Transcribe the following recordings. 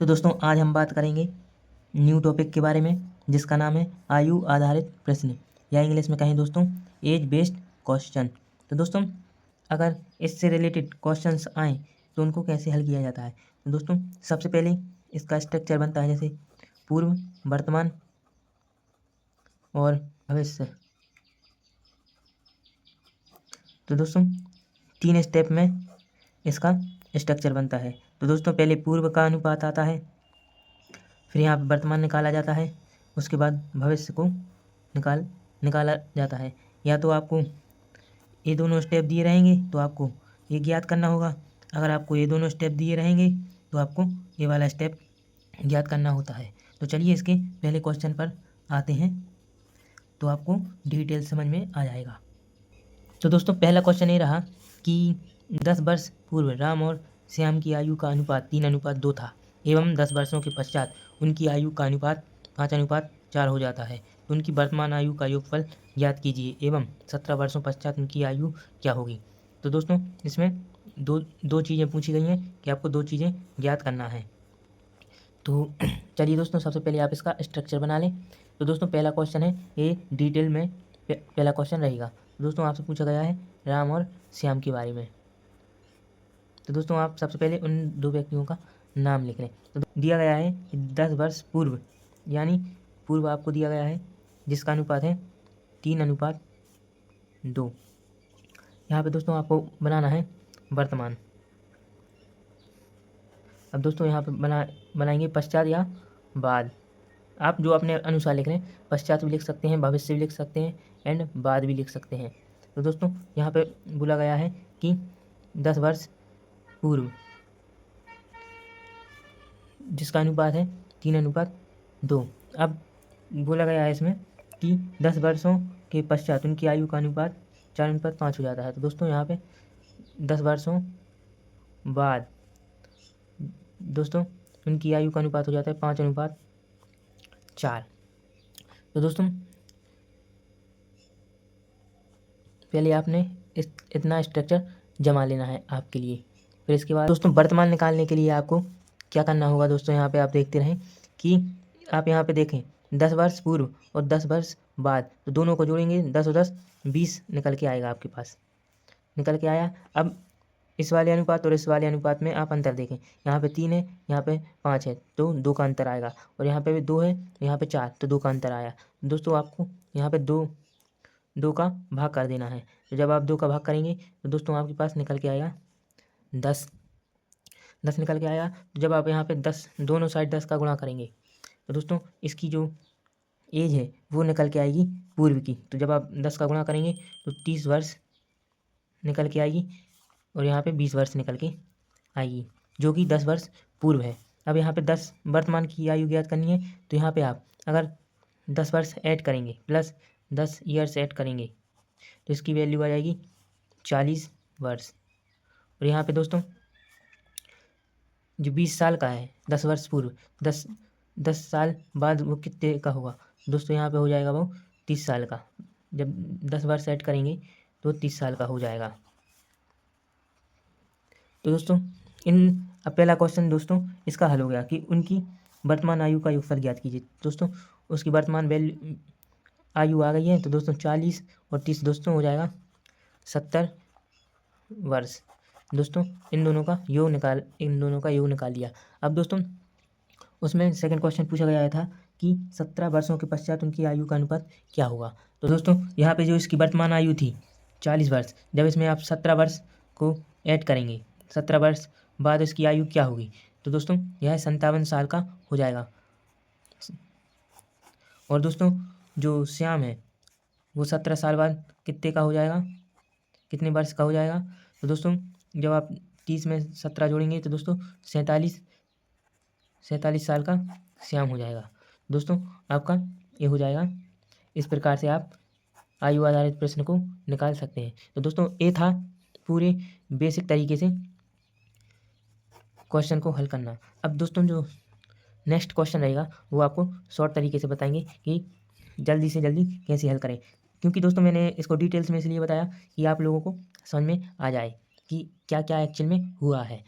तो दोस्तों आज हम बात करेंगे न्यू टॉपिक के बारे में जिसका नाम है आयु आधारित प्रश्न या इंग्लिश में कहें दोस्तों एज बेस्ड क्वेश्चन। तो दोस्तों अगर इससे रिलेटेड क्वेश्चंस आएँ तो उनको कैसे हल किया जाता है। तो दोस्तों सबसे पहले इसका स्ट्रक्चर बनता है जैसे पूर्व, वर्तमान और भविष्य। तो दोस्तों 3 स्टेप में इसका स्ट्रक्चर बनता है। तो दोस्तों पहले पूर्व का अनुपात आता है, फिर यहाँ पर वर्तमान निकाला जाता है, उसके बाद भविष्य को निकाला जाता है। या तो आपको ये दोनों स्टेप दिए रहेंगे तो आपको ये ज्ञात करना होगा, अगर आपको ये दोनों स्टेप दिए रहेंगे तो आपको ये वाला स्टेप ज्ञात करना होता है। तो चलिए इसके पहले क्वेश्चन पर आते हैं तो आपको डिटेल समझ में आ जाएगा। तो दोस्तों पहला क्वेश्चन ये रहा कि 10 वर्ष पूर्व राम और श्याम की आयु का अनुपात 3:2 था एवं 10 वर्षों के पश्चात उनकी आयु का अनुपात 5:4 हो जाता है। तो उनकी वर्तमान आयु का योगफल ज्ञात कीजिए एवं 17 वर्षों पश्चात उनकी आयु क्या होगी। तो दोस्तों इसमें दो चीज़ें पूछी गई हैं कि आपको 2 चीज़ें ज्ञात करना है। तो चलिए दोस्तों सबसे पहले आप इसका स्ट्रक्चर बना लें। तो दोस्तों पहला क्वेश्चन है ये डिटेल में पहला क्वेश्चन रहेगा। दोस्तों आपसे पूछा गया है राम और श्याम के बारे में। तो दोस्तों आप सबसे पहले उन 2 व्यक्तियों का नाम लिख लें। तो दिया गया है 10 वर्ष पूर्व, यानी पूर्व आपको दिया गया है जिसका अनुपात है 3:2। यहाँ पे दोस्तों आपको बनाना है वर्तमान। अब दोस्तों यहाँ पे बनाएंगे पश्चात या बाद। आप जो अपने अनुसार लिख रहे हैं, पश्चात भी लिख सकते हैं, भविष्य भी लिख सकते हैं एंड बाद भी लिख सकते हैं। तो दोस्तों यहाँ पे बोला गया है कि 10 वर्ष पूर्व जिसका अनुपात है 3:2। अब बोला गया है इसमें कि 10 वर्षों के पश्चात उनकी आयु का अनुपात 4:5 हो जाता है। तो दोस्तों यहाँ पे 10 वर्षों बाद दोस्तों उनकी आयु का अनुपात हो जाता है 5:4। तो दोस्तों पहले आपने इतना स्ट्रक्चर जमा लेना है आपके लिए। फिर इसके बाद दोस्तों वर्तमान निकालने के लिए आपको क्या करना होगा। दोस्तों यहाँ पे आप देखते रहें कि आप यहाँ पे देखें 10 वर्ष पूर्व और 10 वर्ष बाद, तो दोनों को जोड़ेंगे 10 और 10 20 निकल के आएगा आपके पास। निकल के आया। अब इस वाले अनुपात और इस वाले अनुपात में आप अंतर देखें, यहाँ पे 3 है, यहाँ पे 5 है, तो 2 का अंतर आएगा। और यहाँ पे भी 2 है, यहाँ पे 4, तो 2 का अंतर आया। दोस्तों आपको यहाँ पे 2 का भाग कर देना है। तो जब आप 2 का भाग करेंगे तो दोस्तों आपके पास निकल के आएगा 10 निकल के आया। तो जब आप यहाँ पे 10 दोनों साइड 10 का गुणा करेंगे तो दोस्तों इसकी जो एज है वो निकल के आएगी पूर्व की। तो जब आप 10 का गुणा करेंगे तो 30 वर्ष निकल के आएगी और यहाँ पे 20 वर्ष निकल के आएगी जो कि 10 वर्ष पूर्व है। अब यहाँ पे 10 वर्तमान की आयु ज्ञात करनी है। तो यहाँ पे आप अगर 10 वर्ष ऐड करेंगे प्लस 10 ईयर्स ऐड करेंगे तो इसकी वैल्यू आ जाएगी 40 वर्ष। और यहाँ पे दोस्तों जो 20 साल का है 10 वर्ष पूर्व, 10 साल बाद वो कितने का होगा। दोस्तों यहाँ पे हो जाएगा वो 30 साल का। जब 10 वर्ष ऐड करेंगे तो 30 साल का हो जाएगा। तो दोस्तों अब पहला क्वेश्चन दोस्तों इसका हल हो गया कि उनकी वर्तमान आयु का योगफल ज्ञात कीजिए। दोस्तों उसकी वर्तमान वैल्यू आयु आ गई है। तो दोस्तों 40 और 30 दोस्तों हो जाएगा 70 वर्ष। दोस्तों इन दोनों का योग निकाल लिया। अब दोस्तों उसमें सेकंड क्वेश्चन पूछा गया था कि 17 वर्षों के पश्चात उनकी आयु का अनुपात क्या होगा। तो दोस्तों यहाँ पे जो इसकी वर्तमान आयु थी 40 वर्ष, जब इसमें आप 17 वर्ष को ऐड करेंगे 17 वर्ष बाद इसकी आयु क्या होगी। तो दोस्तों यह 57 साल का हो जाएगा। और दोस्तों जो श्याम है वो 17 साल बाद कितने का हो जाएगा, कितने वर्ष का हो जाएगा। तो दोस्तों जब आप 30 में 17 जोड़ेंगे तो दोस्तों 47 साल का श्याम हो जाएगा। दोस्तों आपका ये हो जाएगा। इस प्रकार से आप आयु आधारित प्रश्न को निकाल सकते हैं। तो दोस्तों ये था पूरे बेसिक तरीके से क्वेश्चन को हल करना। अब दोस्तों जो नेक्स्ट क्वेश्चन रहेगा वो आपको शॉर्ट तरीके से बताएंगे कि जल्दी से जल्दी कैसे हल करें, क्योंकि दोस्तों मैंने इसको डिटेल्स में इसलिए बताया कि आप लोगों को समझ में आ जाए कि क्या क्या एक्चुअल में हुआ है।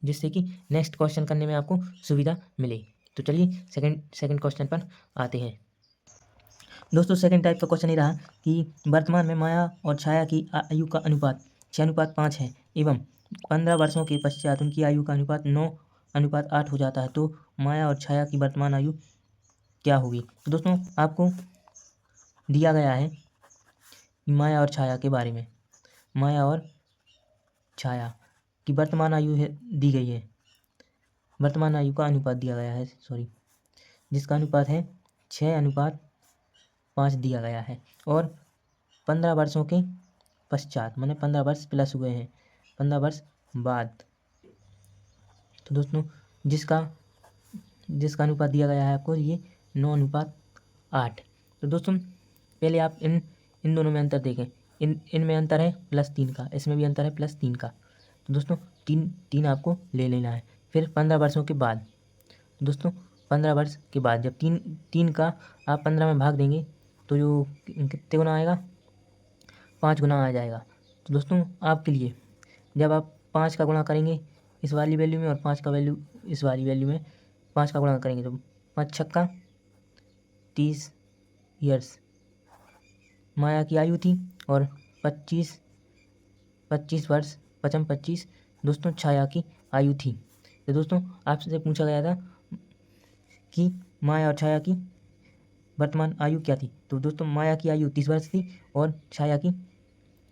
जिससे कि नेक्स्ट क्वेश्चन करने में आपको सुविधा मिले। तो चलिए सेकंड क्वेश्चन पर आते हैं। दोस्तों सेकंड टाइप का क्वेश्चन ये रहा कि वर्तमान में माया और छाया की आयु का अनुपात 6:5 है एवं 15 वर्षों के पश्चात उनकी आयु का अनुपात 9:8 हो जाता है, तो माया और छाया की वर्तमान आयु क्या होगी। तो दोस्तों आपको दिया गया है माया और छाया के बारे में। माया और छाया की वर्तमान आयु दी गई है, वर्तमान आयु का अनुपात दिया गया है, जिसका अनुपात है 6:5 दिया गया है और 15 वर्षों के पश्चात, माने 15 वर्ष प्लस हुए हैं, 15 वर्ष बाद। तो दोस्तों जिसका अनुपात दिया गया है आपको ये 9:8। तो दोस्तों पहले आप इन दोनों में अंतर देखें। इनमें अंतर है +3 का, इसमें भी अंतर है +3 का। तो दोस्तों तीन आपको ले लेना है। फिर 15 वर्षों के बाद, दोस्तों 15 वर्ष के बाद जब तीन का आप 15 में भाग देंगे तो जो कितने गुना आएगा, 5 गुना आ जाएगा। तो दोस्तों आपके लिए जब आप 5 का गुणा करेंगे इस वाली वैल्यू में और 5 का वैल्यू इस वाली वैल्यू में 5 का गुणा करेंगे तो 5 छक्का 30 ईयर्स माया की आयु थी और 25 वर्ष 25 दोस्तों छाया की आयु थी। तो दोस्तों आपसे पूछा गया था कि माया और छाया की वर्तमान आयु क्या थी। तो दोस्तों माया की आयु 30 वर्ष थी और छाया की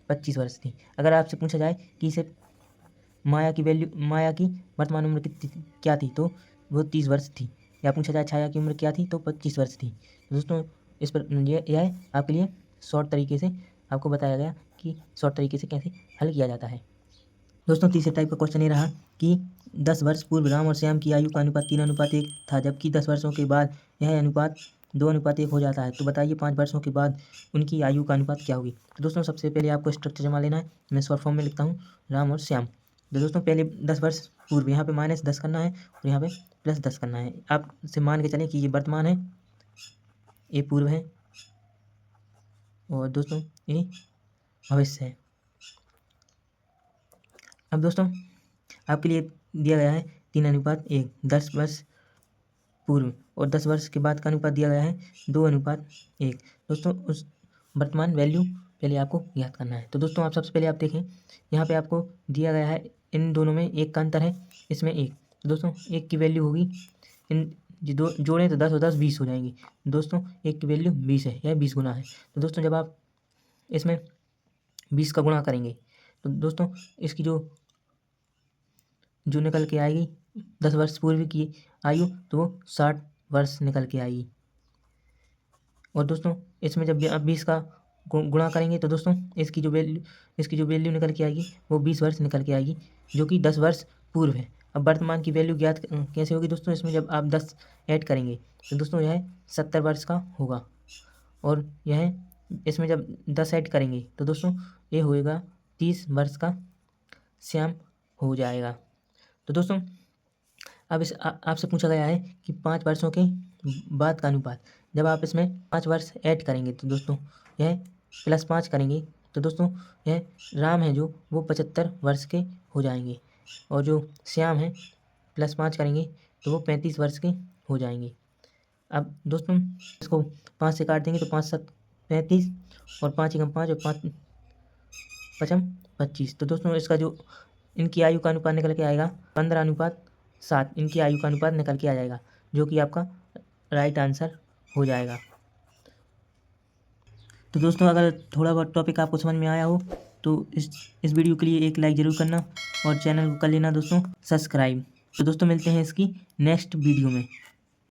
25 वर्ष थी। अगर आपसे पूछा जाए कि इसे माया की वर्तमान उम्र क्या थी तो वो 30 वर्ष थी, या पूछा जाए छाया की उम्र क्या थी तो 25 वर्ष थी। तो दोस्तों इस पर यह आपके लिए शॉर्ट तरीके से आपको बताया गया कि शॉर्ट तरीके से कैसे हल किया जाता है। दोस्तों तीसरे टाइप का क्वेश्चन ये रहा कि 10 वर्ष पूर्व राम और श्याम की आयु का अनुपात 3:1 था, जबकि 10 वर्षों के बाद यह अनुपात 2:1 हो जाता है। तो बताइए 5 वर्षों के बाद उनकी आयु का अनुपात क्या होगी। तो दोस्तों सबसे पहले आपको स्ट्रक्चर जमा लेना है। मैं शॉर्ट फॉर्म में लिखता हूँ राम और श्याम। तो दोस्तों पहले 10 वर्ष पूर्व, यहाँ पे -10 करना है और यहाँ पे +10 करना है। आप से मान के चलें कि ये वर्तमान है, ये पूर्व है और दोस्तों ये भविष्य है। अब दोस्तों आपके लिए दिया गया है 3:1, 10 वर्ष पूर्व और 10 वर्ष के बाद का अनुपात दिया गया है 2:1। दोस्तों उस वर्तमान वैल्यू पहले आपको याद करना है। तो दोस्तों आप सबसे पहले आप देखें, यहाँ पे आपको दिया गया है इन दोनों में 1 का अंतर है, इसमें 1। तो दोस्तों 1 की वैल्यू होगी, इन दो जोड़ें तो 10 और 10 20 हो जाएंगी। दोस्तों 1 की वैल्यू 20 है, यह 20 गुना है। तो दोस्तों जब आप इसमें 20 का गुणा करेंगे तो दोस्तों इसकी जो निकल के आएगी 10 वर्ष पूर्व की आयु, तो वो 60 वर्ष निकल के आएगी। और दोस्तों इसमें जब आप 20 का गुणा करेंगे तो दोस्तों इसकी जो वैल्यू निकल के आएगी वो 20 वर्ष निकल के आएगी, जो कि 10 वर्ष पूर्व है। अब वर्तमान की वैल्यू ज्ञात कैसे होगी दोस्तों, इसमें जब आप 10 ऐड करेंगे तो दोस्तों यह 70 वर्ष का होगा, और यह इसमें जब 10 ऐड करेंगे तो दोस्तों ये होएगा 30 वर्ष का श्याम हो जाएगा। तो दोस्तों अब आपसे पूछा गया है कि 5 वर्षों के बाद का अनुपात। जब आप इसमें 5 वर्ष ऐड करेंगे तो दोस्तों यह +5 करेंगे तो दोस्तों यह राम है जो वो 75 वर्ष के हो जाएंगे, और जो श्याम है +5 करेंगे तो वो 35 वर्ष के हो जाएंगे। अब दोस्तों इसको 5 से काट देंगे तो 5 7 35 और 5 एकम 5 और 5 पचम 25। तो दोस्तों इसका जो इनकी आयु का अनुपात निकल के आएगा 15:7। इनकी आयु का अनुपात निकल के आ जाएगा, जो कि आपका राइट आंसर हो जाएगा। तो दोस्तों अगर थोड़ा बहुत टॉपिक आपको समझ में आया हो तो इस वीडियो के लिए एक लाइक ज़रूर करना और चैनल को कर लेना दोस्तों सब्सक्राइब। तो दोस्तों मिलते हैं इसकी नेक्स्ट वीडियो में।